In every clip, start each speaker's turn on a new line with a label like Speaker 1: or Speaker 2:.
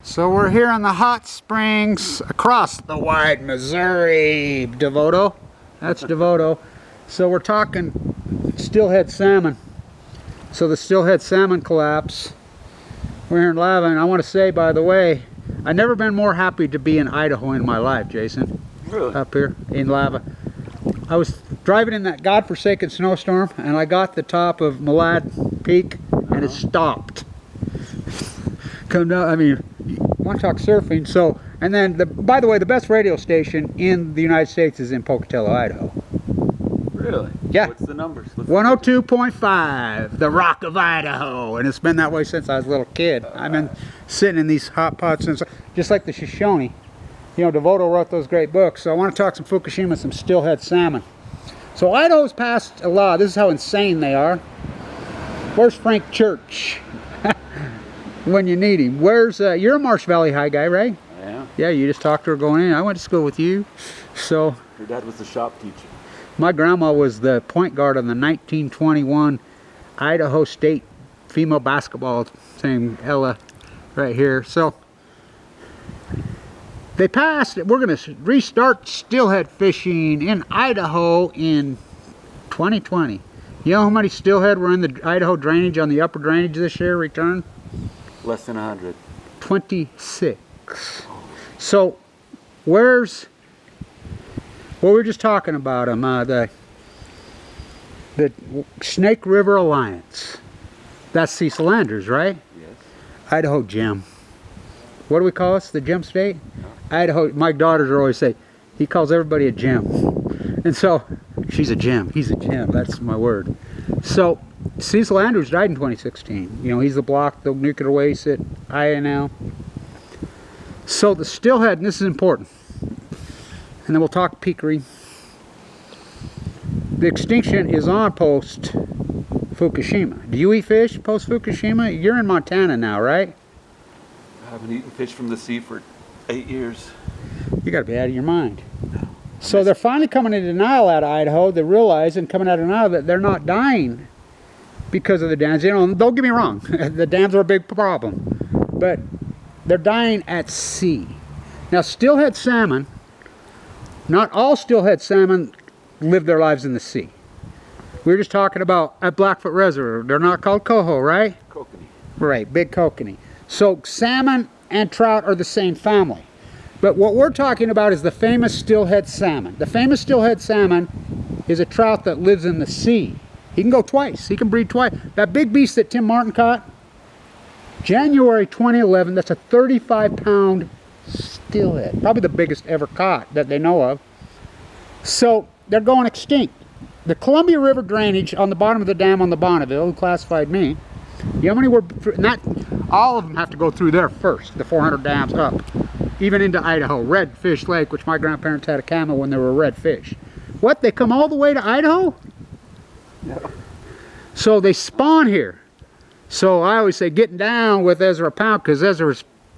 Speaker 1: So we're here in the hot springs across the wide Missouri. Devoto. That's Devoto. So we're talking steelhead salmon. So the steelhead salmon collapse. We're here in lava, and I want to say, by the way, I've never been more happy to be in Idaho in my life, Jason.
Speaker 2: Really?
Speaker 1: Up here in lava. I was driving in that godforsaken snowstorm, and I got the top of Malad Peak, and it stopped. Come down, I mean, want to talk surfing. So, and then, by the way, the best radio station in the United States is in Pocatello, Idaho.
Speaker 2: Really?
Speaker 1: Yeah.
Speaker 2: What's the numbers?
Speaker 1: 102.5, the Rock of Idaho, and it's been that way since I was a little kid. I've been sitting in these hot pots since, just like the Shoshone. You know, Devoto wrote those great books. So I want to talk some Fukushima, some steelhead salmon. So Idaho's passed a law. This is how insane they are. Where's Frank Church? When you need him. Where's you're a Marsh Valley High guy, right?
Speaker 2: Yeah.
Speaker 1: Yeah, you just talked to her going in. I went to school with you. So
Speaker 2: Your dad was the shop teacher.
Speaker 1: my grandma was the point guard on the 1921 Idaho State female basketball team, Ella, right here. So they passed. We're going to restart steelhead fishing in Idaho in 2020. You know how many steelhead were in the Idaho drainage on the upper drainage this year return?
Speaker 2: Less than 100.
Speaker 1: 26. So where's, well, we were just talking about them, the Snake River Alliance. That's Cecil Landers, right?
Speaker 2: Yes.
Speaker 1: Idaho Gem. What do we call us? The Gem State? Idaho. My daughters are always say, he calls everybody a gem. And so, she's a gem. He's a gem. That's my word. So, Cecil Andrews died in 2016. You know, he's the block, the nuclear waste at INL. So the steelhead, and this is important, and then we'll talk peakery. The extinction is on post Fukushima. Do you eat fish post Fukushima? You're in Montana now, right?
Speaker 2: I haven't eaten fish from the sea for 8 years.
Speaker 1: You got to be out of your mind. So they're finally coming into denial out of Idaho. They realize, and coming out of denial, that they're not dying because of the dams. You know, don't get me wrong, the dams are a big problem, but they're dying at sea. Now, steelhead salmon, not all steelhead salmon live their lives in the sea. We were just talking about at Blackfoot Reservoir. They're not called coho, right?
Speaker 2: Kokanee.
Speaker 1: Right, big kokanee. So salmon and trout are the same family. But what we're talking about is the famous steelhead salmon. The famous steelhead salmon is a trout that lives in the sea. He can go twice. He can breed twice. That big beast that Tim Martin caught, January 2011, that's a 35-pound steelhead. Probably the biggest ever caught that they know of. So they're going extinct. The Columbia River drainage on the bottom of the dam on the Bonneville, who classified me, you know how many were, not all of them have to go through there first, the 400 dams up, even into Idaho. Redfish Lake, which my grandparents had a camel when there were redfish. What, they come all the way to Idaho?
Speaker 2: No.
Speaker 1: So they spawn here. So I always say getting down with Ezra Pound, because Ezra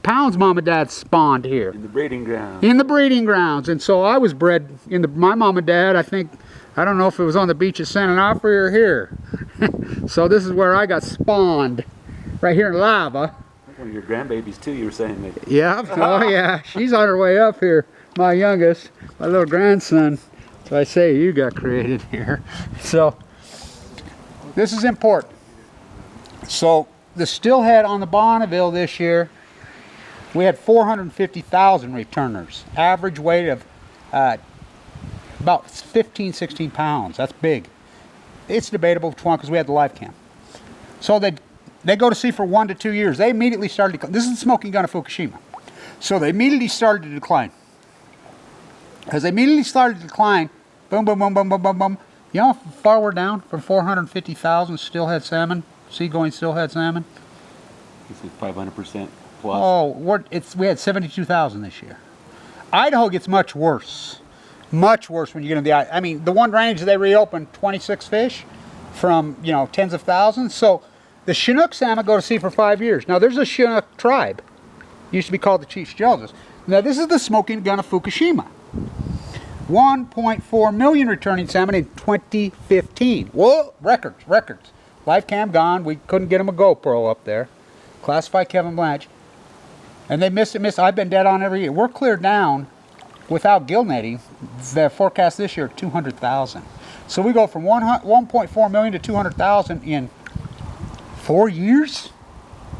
Speaker 1: Pound's mom and dad spawned here.
Speaker 2: In the breeding ground.
Speaker 1: In the breeding grounds. And so I was bred in my mom and dad, I think, I don't know if it was on the beach of San Onofre or here. So this is where I got spawned, right here in lava.
Speaker 2: One of your grandbabies too, you were saying that.
Speaker 1: Yeah, oh yeah, she's on her way up here. My youngest, my little grandson. So I say you got created here. So this is important. So the steelhead on the Bonneville this year, we had 450,000 returners. Average weight of about 15, 16 pounds. That's big. It's debatable which one because we had the live cam. So they go to sea for 1 to 2 years. They immediately started to, this is the smoking gun of Fukushima. So they immediately started to decline. As they immediately started to decline, boom, boom, boom, boom, boom, boom, boom. You know how far we're down from 450,000 steelhead salmon, seagoing steelhead salmon?
Speaker 2: This is 500% plus.
Speaker 1: Oh, we had 72,000 this year. Idaho gets much worse. Much worse when you get into the, I mean, the one range they reopened, 26 fish from, you know, tens of thousands. So the Chinook salmon go to sea for 5 years. Now there's a Chinook tribe. Used to be called the Chiefs Joseph. Now this is the smoking gun of Fukushima. 1.4 million returning salmon in 2015. Whoa, records. Live cam gone. We couldn't get him a GoPro up there. Classify Kevin Blanch. And they missed it. I've been dead on every year. We're cleared down without gill netting. The forecast this year, 200,000. So we go from 1.4 million to 200,000 in 4 years.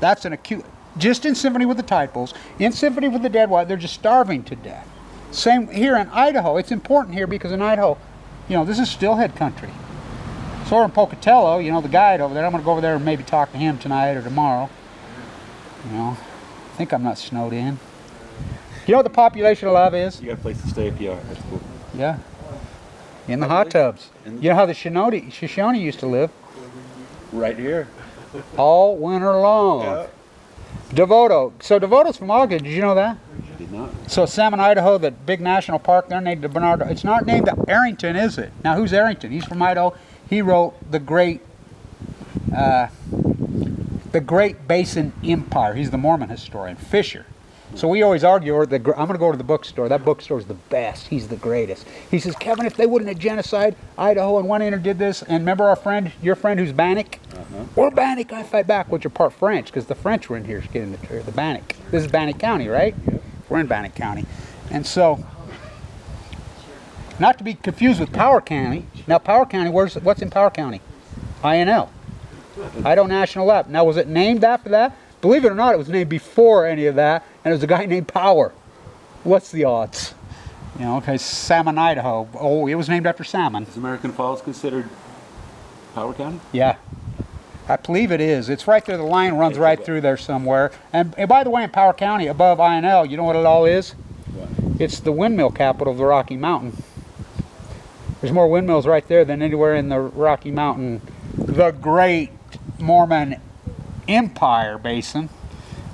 Speaker 1: That's an acute, just in symphony with the tide pools, in symphony with the dead white. They're just starving to death. Same here in Idaho. It's important here because in Idaho, you know, this is steelhead country. So we're in Pocatello, you know, the guide over there. I'm going to go over there and maybe talk to him tonight or tomorrow. You know, I think I'm not snowed in. You know what the population of lava is?
Speaker 2: You got a place to stay if you are. That's cool.
Speaker 1: Yeah. In the hot tubs. You know how the Shoshone used to live?
Speaker 2: Right here.
Speaker 1: All winter long.
Speaker 2: Yeah.
Speaker 1: Devoto. So Devoto's from Ogden. Did you know that?
Speaker 2: Did not.
Speaker 1: So Salmon, Idaho, the big national park, they're named Bernardo. It's not named Arrington, is it? Now, who's Arrington? He's from Idaho. He wrote the Great Basin Empire. He's the Mormon historian. Fisher. So we always argue, I'm going to go to the bookstore. That bookstore is the best. He's the greatest. He says, Kevin, if they wouldn't have genocide Idaho and went in and did this, and remember our friend, your friend who's Bannock? We're Bannock, I fight back, which are part French, because the French were in here getting the Bannock. This is Bannock County, right? Yep. We're in Bannock County. And so, not to be confused with Power County. Now, Power County, what's in Power County? INL. Idaho National Lab. Now, was it named after that? Believe it or not, it was named before any of that, and it was a guy named Power. What's the odds? You know, okay, Salmon, Idaho. Oh, it was named after salmon.
Speaker 2: Is American Falls considered Power County?
Speaker 1: Yeah. I believe it is. It's right there. The line runs right through there somewhere. And by the way, in Power County, above INL, you know what it all is? What? It's the windmill capital of the Rocky Mountain. There's more windmills right there than anywhere in the Rocky Mountain. The Great Mormon Empire Basin.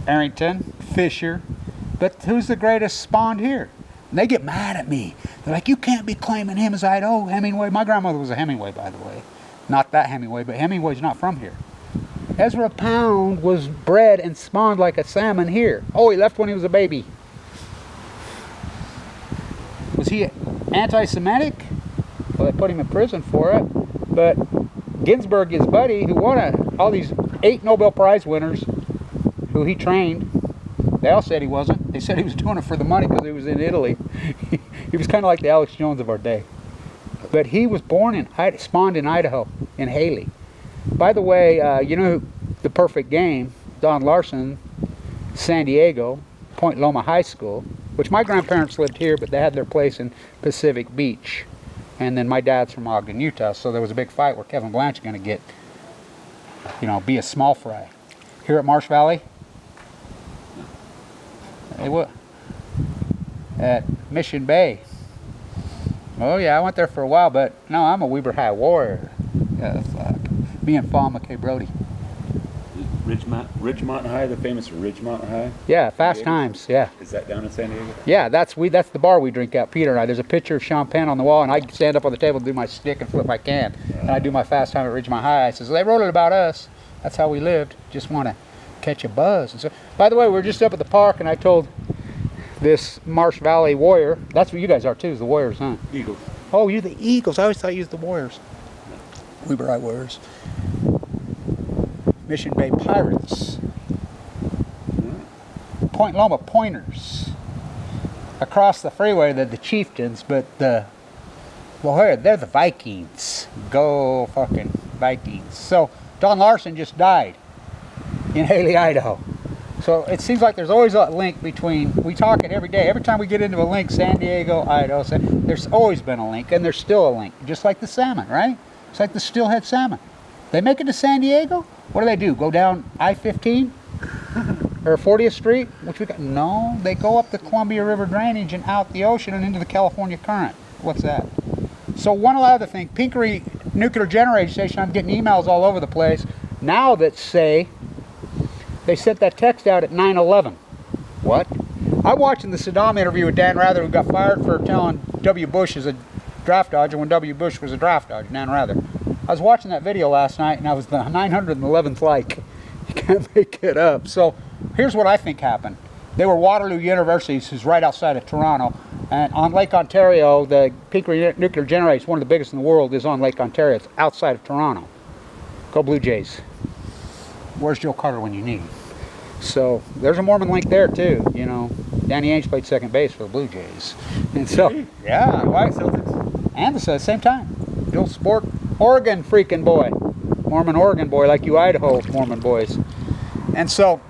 Speaker 1: Arrington, Fisher. But who's the greatest spawned here? And they get mad at me. They're like, you can't be claiming him as Idaho. Hemingway. My grandmother was a Hemingway, by the way. Not that Hemingway, but Hemingway's not from here. Ezra Pound was bred and spawned like a salmon here. Oh, he left when he was a baby. Was he anti-Semitic? Well, they put him in prison for it. But Ginsburg, his buddy, who won all these 8 Nobel Prize winners, who he trained, they all said he wasn't. They said he was doing it for the money because he was in Italy. He was kind of like the Alex Jones of our day. But he was spawned in Idaho, in Haley. By the way, you know the perfect game, Don Larson, San Diego, Point Loma High School, which my grandparents lived here, but they had their place in Pacific Beach. And then my dad's from Ogden, Utah, so there was a big fight where Kevin Blanch is going to get, you know, be a small fry. Here at Marsh Valley, at Mission Bay. Oh yeah, I went there for a while, but no, I'm a Weber High warrior. Yeah, fuck. Me and Fawn McKay Brody.
Speaker 2: Ridgemont High, the famous Ridgemont High?
Speaker 1: Yeah, Fast Times, yeah.
Speaker 2: Is that down in San Diego?
Speaker 1: Yeah, that's the bar we drink at, Peter and I. There's a picture of Sean Penn on the wall, and I stand up on the table and do my stick and flip my can. And I do my Fast Time at Ridgemont High. I says, they wrote it about us. That's how we lived. Just want to catch a buzz. And so, by the way, we're just up at the park, and I told this Marsh Valley Warrior, that's what you guys are too, is the Warriors, huh?
Speaker 2: Eagles.
Speaker 1: Oh, you're the Eagles. I always thought you was the Warriors. Weber High Warriors. Mission Bay Pirates. Point Loma Pointers. Across the freeway, they're the Chieftains, but they're the Vikings. Go fucking Vikings. So, Don Larson just died in Haley, Idaho. So it seems like there's always a link between, we talk it every day. Every time we get into a link, San Diego, Idaho, there's always been a link, and there's still a link. Just like the salmon, right? It's like the steelhead salmon. They make it to San Diego? What do? Go down I-15? Or 40th Street? Which we got? No, they go up the Columbia River drainage and out the ocean and into the California current. What's that? So one other thing, Pinkery Nuclear Generating Station, I'm getting emails all over the place now that say they sent that text out at 9/11. What? I'm watching the Saddam interview with Dan Rather, who got fired for telling W. Bush is a draft dodger when W. Bush was a draft dodger, Dan Rather. I was watching that video last night, and I was the 911th like. You can't make it up. So here's what I think happened. They were Waterloo University, who's right outside of Toronto, and on Lake Ontario, the Pinkery Nuclear Generating, one of the biggest in the world, is on Lake Ontario. It's outside of Toronto. Go Blue Jays. Where's Joe Carter when you need him? So there's a Mormon link there too. You know, Danny Ainge played second base for the Blue Jays, and so yeah, why Celtics? And the same time, dual sport Oregon freaking boy, Mormon Oregon boy, like you Idaho Mormon boys, and so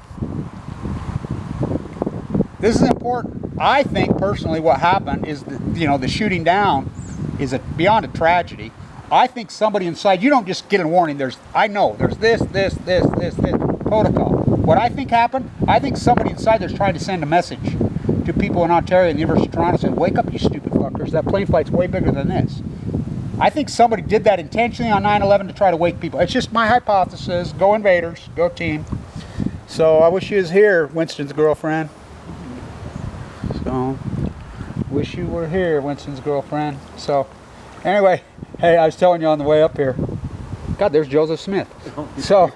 Speaker 1: this is important. I think personally, what happened is the shooting down is beyond a tragedy. I think somebody inside, you don't just get a warning. I know there's this protocol. What I think happened, I think somebody inside there's trying to send a message to people in Ontario and the University of Toronto saying, wake up, you stupid fuckers. That plane flight's way bigger than this. I think somebody did that intentionally on 9/11 to try to wake people. It's just my hypothesis. Go Invaders, go team. So I wish you was here, Winston's girlfriend. So, wish you were here, Winston's girlfriend. So, anyway, hey, I was telling you on the way up here. God, there's Joseph Smith. So,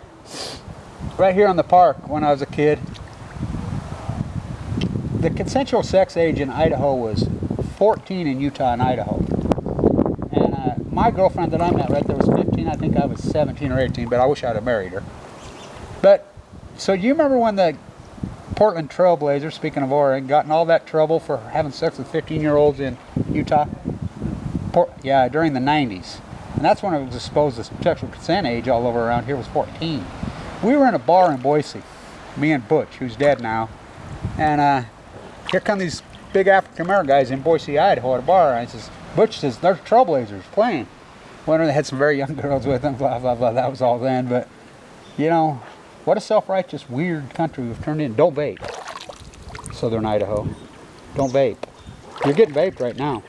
Speaker 1: right here on the park, when I was a kid, the consensual sex age in Idaho was 14 in Utah and Idaho. And my girlfriend that I met right there was 15. I think I was 17 or 18, but I wish I'd have married her. But, so do you remember when the Portland Trailblazers, speaking of Oregon, got in all that trouble for having sex with 15-year-olds in Utah? Yeah, during the 90s. And that's when it was supposed the sexual consent age all over around here was 14. We were in a bar in Boise, me and Butch, who's dead now. And here come these big African-American guys in Boise, Idaho at a bar. And Butch says, there's Trailblazers playing. Wonder they had some very young girls with them, blah, blah, blah. That was all then. But, you know, what a self-righteous, weird country we've turned in. Don't vape. Southern Idaho. Don't vape. You're getting vaped right now.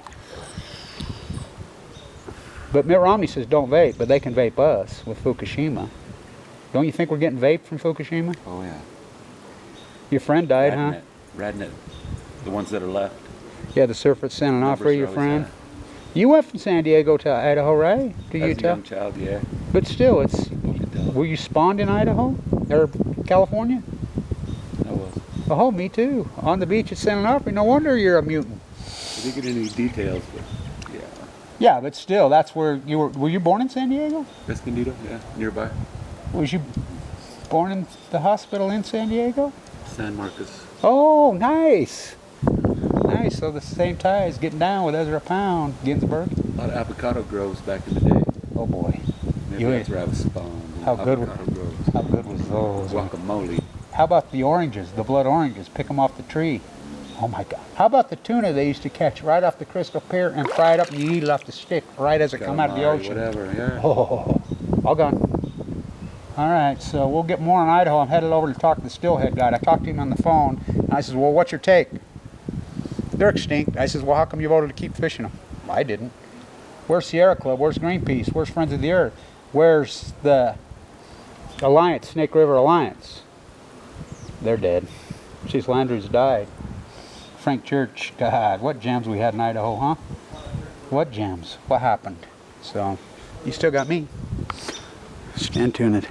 Speaker 1: But Mitt Romney says don't vape, but they can vape us with Fukushima. Don't you think we're getting vaped from Fukushima?
Speaker 2: Oh, yeah.
Speaker 1: Your friend died, huh?
Speaker 2: Radnet. The ones that are left.
Speaker 1: Yeah, the surfer at San Onofre, your friend. You went from San Diego to Idaho, right? To Utah?
Speaker 2: As a young child, yeah.
Speaker 1: But still, it's... Were you spawned in Idaho? Or California?
Speaker 2: I was.
Speaker 1: Oh, me too. On the beach at San Onofre. No wonder you're a mutant.
Speaker 2: I didn't get any details, but yeah.
Speaker 1: Yeah, but still, that's where you were. Were you born in San Diego?
Speaker 2: Escondido, yeah, nearby.
Speaker 1: Was you born in the hospital in San Diego?
Speaker 2: San Marcos.
Speaker 1: Oh, nice. Nice. So the same ties, getting down with Ezra Pound, Ginsburg.
Speaker 2: A lot of avocado groves back in the day.
Speaker 1: Oh boy.
Speaker 2: Maybe that's where I was spawned.
Speaker 1: How good was those?
Speaker 2: Guacamole.
Speaker 1: How about the oranges, the blood oranges? Pick them off the tree. Oh my God. How about the tuna they used to catch right off the Crystal Pier and fry it up and you eat it off the stick right as it come out of the ocean?
Speaker 2: Whatever, yeah.
Speaker 1: Oh, all gone. All right, so we'll get more on Idaho. I'm headed over to talk to the Stillhead guy. I talked to him on the phone, and I says, well, what's your take? They're extinct. I says, well, how come you voted to keep fishing them? I didn't. Where's Sierra Club? Where's Greenpeace? Where's Friends of the Earth? Where's the Alliance, Snake River Alliance? They're dead. Chase Landry's died. Frank Church, God, what gems we had in Idaho, huh? What gems? What happened? So, you still got me. Stand tuned.